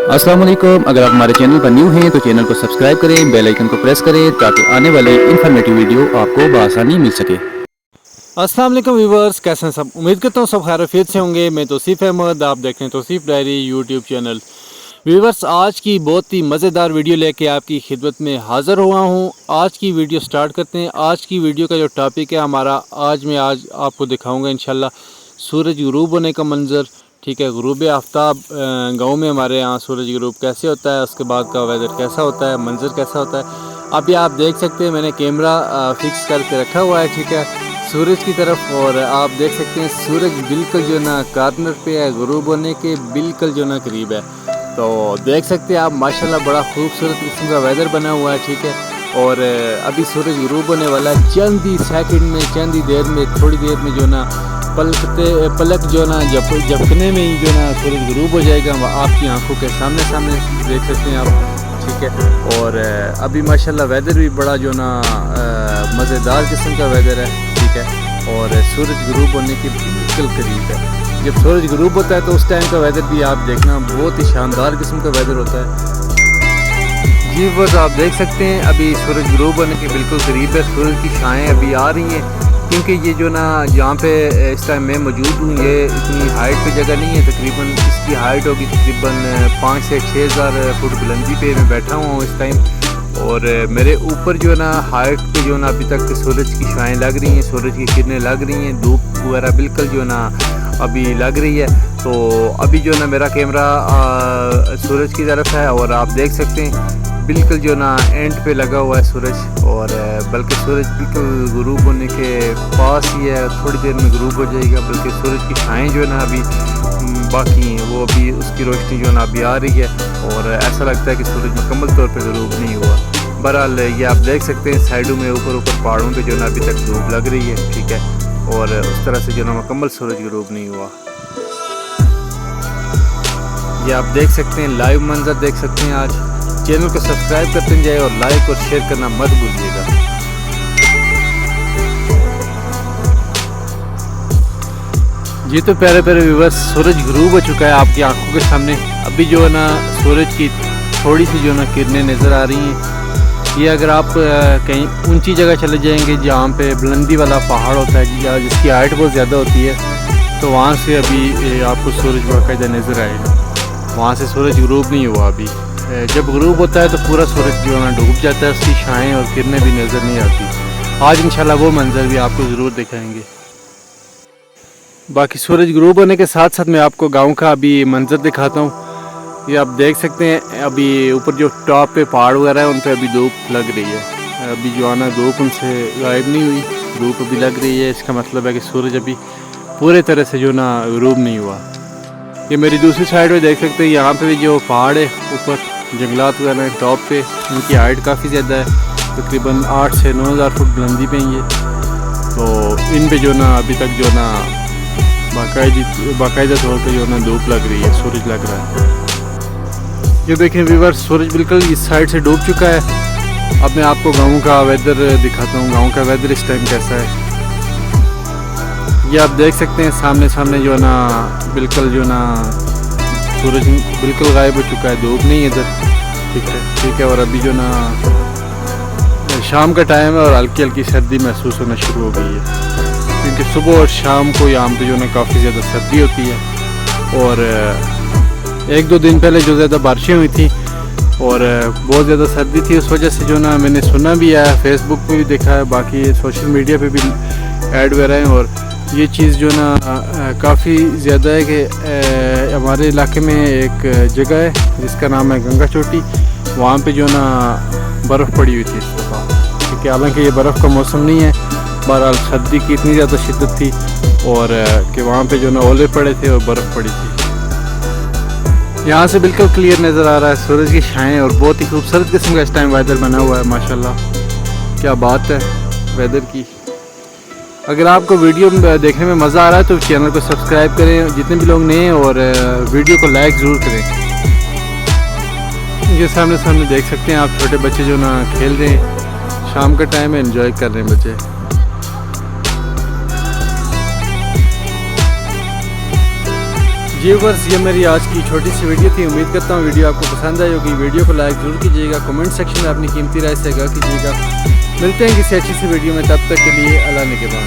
अस्सलाम वालेकुम। अगर आप हमारे चैनल पर न्यू हैं तो चैनल को सब्सक्राइब करें, बेल आइकन को प्रेस करें ताकि आने वाले इन्फॉर्मेटिव वीडियो आपको बआसानी मिल सके। अस्सलाम वालेकुम व्यूवर्स, कैसे हैं सब? उम्मीद करता हूँ सब खैरियत से होंगे। मैं तौसीफ़ अहमद, आप देख रहे हैं Tauseef diary YouTube channel. Viewers, आज की बहुत ही मज़ेदार वीडियो लेके आपकी खिदमत में हाज़िर हुआ हूँ। आज की वीडियो स्टार्ट करते हैं। आज की वीडियो का जो टॉपिक है हमारा, आज आपको दिखाऊँगा इंशाल्लाह सूरज गुरूब होने का मंज़र। ठीक है, गुरूब आफ्ताब गांव में हमारे यहाँ सूरज गुरूब कैसे होता है, उसके बाद का वेदर कैसा होता है, मंज़र कैसा होता है। अभी आप देख सकते हैं मैंने कैमरा फिक्स करके रखा हुआ है, ठीक है, सूरज की तरफ। और आप देख सकते हैं सूरज बिल्कुल जो ना कॉर्नर पे है, गुरूब होने के बिल्कुल जो ना करीब है। तो देख सकते हैं आप माशाल्लाह बड़ा खूबसूरत किस्म का वेदर बना हुआ है, ठीक है। और अभी सूरज गुरूब होने वाला है चंद ही सेकंड में, चंद ही देर में, थोड़ी देर में जो ना पलक जो ना झपकने में ही जो ना सूरज गुरूब हो जाएगा। आपकी आंखों के सामने सामने देख सकते हैं आप, ठीक है। और अभी माशाल्लाह वेदर भी बड़ा जो ना मज़ेदार किस्म का वेदर है, ठीक है। और सूरज गुरूब होने के बिल्कुल करीब है। जब सूरज गुरूब होता है तो उस टाइम का वेदर भी आप देखना बहुत ही शानदार किस्म का वेदर होता है। जी बस आप देख सकते हैं अभी सूरज गुरूब होने के बिल्कुल करीब है। सूरज की छाएँ अभी आ रही हैं, क्योंकि ये जो ना जहाँ पे इस टाइम मैं मौजूद हूँ ये इतनी हाइट पे जगह नहीं है। तकरीबन इसकी हाइट होगी तकरीबन 5 से 6 हज़ार फुट बुलंदी पे मैं बैठा हुआ हूँ इस टाइम। और मेरे ऊपर जो ना हाइट पे जो ना अभी तक सूरज की छाएँ लग रही हैं, सूरज की किरणें लग रही हैं, धूप वगैरह बिल्कुल जो ना अभी लग रही है। तो अभी जो ना मेरा कैमरा सूरज की तरफ है और आप देख सकते हैं बिल्कुल जो ना एंड पे लगा हुआ है सूरज। और बल्कि सूरज बिल्कुल गुरूब होने के पास ही है, थोड़ी देर में गुरूब हो जाएगा। बल्कि सूरज की छाएँ जो है ना अभी बाकी हैं, वो अभी उसकी रोशनी जो ना अभी आ रही है और ऐसा लगता है कि सूरज मुकम्मल तौर पे गुरूब नहीं हुआ। बहरहाल ये आप देख सकते हैं साइडों में ऊपर पहाड़ों पे जो ना अभी तक धूप लग रही है, ठीक है। और उस तरह से जो ना मुकम्मल सूरज गुरूब नहीं हुआ। ये आप देख सकते हैं लाइव मंजर देख सकते हैं। आज चैनल को सब्सक्राइब करते जाए और लाइक और शेयर करना मत भूलिएगा। जी तो प्यारे प्यारे व्यूअर्स, सूरज गुरूब हो चुका है आपकी आंखों के सामने। अभी जो है ना सूरज की थोड़ी सी जो ना किरणें नज़र आ रही हैं। ये अगर आप कहीं ऊंची जगह चले जाएंगे जहाँ पे बुलंदी वाला पहाड़ होता है या जिसकी हाइट बहुत ज़्यादा होती है, तो वहाँ से अभी आपको सूरज बाकायदा नज़र आएगा। वहाँ से सूरज गुरूब नहीं हुआ अभी। जब गुरूब होता है तो पूरा सूरज जो है ना डूब जाता है, उसकी छाएँ और किरणें भी नज़र नहीं आती। आज इंशाल्लाह वो मंजर भी आपको ज़रूर दिखाएंगे। बाकी सूरज गुरूब होने के साथ साथ मैं आपको गांव का अभी मंजर दिखाता हूँ। ये आप देख सकते हैं अभी ऊपर जो टॉप पे पहाड़ वगैरह है उन पे अभी धूप लग रही है। अभी जो आना धूप उनसे गायब नहीं हुई, धूप अभी लग रही है। इसका मतलब है कि सूरज अभी पूरे तरह से जो ना गुरूब नहीं हुआ। ये मेरी दूसरी साइड में देख सकते हैं, यहाँ पे भी जो पहाड़ है ऊपर जंगलात वगैरह हैं टॉप पे, इनकी हाइट काफ़ी ज़्यादा है, तकरीबन 8 से 9 हज़ार फुट बुलंदी पे ही है। तो इन पे जो ना अभी तक जो ना बाकायदा तौर पे जो ना धूप लग रही है, सूरज लग रहा है। ये देखें व्यूअर्स, सूरज बिल्कुल इस साइड से डूब चुका है। अब मैं आपको गाँव का वेदर दिखाता हूँ, गाँव का वेदर इस टाइम कैसा है। ये आप देख सकते हैं सामने सामने जो ना बिल्कुल जो ना सूरज बिल्कुल गायब हो चुका है, धूप नहीं है इधर, ठीक है। और अभी जो ना शाम का टाइम है और हल्की हल्की सर्दी महसूस होना शुरू हो गई है, क्योंकि सुबह और शाम को यहाँ पे जो ना काफ़ी ज़्यादा सर्दी होती है। और 1-2 दिन पहले जो ज़्यादा बारिशें हुई थी और बहुत ज़्यादा सर्दी थी, उस वजह से जो ना मैंने सुना भी है, फेसबुक पे भी देखा है, बाकी सोशल मीडिया पे भी ऐड वगैरह हैं। और ये चीज़ जो ना काफ़ी ज़्यादा है कि हमारे इलाके में एक जगह है जिसका नाम है गंगा चोटी, वहाँ पे जो ना बर्फ़ पड़ी हुई थी इस दफ़ा, ठीक है। हालांकि ये बर्फ़ का मौसम नहीं है, बहरहाल सर्दी की इतनी ज़्यादा शिद्दत थी और कि वहाँ पे जो ना ओले पड़े थे और बर्फ़ पड़ी थी। यहाँ से बिल्कुल क्लियर नज़र आ रहा है सूरज की छाएँ और बहुत ही खूबसूरत किस्म का इस टाइम वेदर बना हुआ है। माशाल्लाह क्या बात है वेदर की। अगर आपको वीडियो देखने में मज़ा आ रहा है तो चैनल को सब्सक्राइब करें जितने भी लोग नए हैं, और वीडियो को लाइक ज़रूर करें। ये सामने देख सकते हैं आप छोटे बच्चे जो ना खेल रहे हैं, शाम का टाइम है, एंजॉय कर रहे हैं बच्चे। जी व्यूअर्स, ये मेरी आज की छोटी सी वीडियो थी। उम्मीद करता हूँ वीडियो आपको पसंद आई होगी। वीडियो को लाइक ज़रूर कीजिएगा, कमेंट सेक्शन में अपनी कीमती राय से आगाह कीजिएगा। मिलते हैं किसी अच्छी सी वीडियो में, तब तक के लिए अल्लाह निगहबान।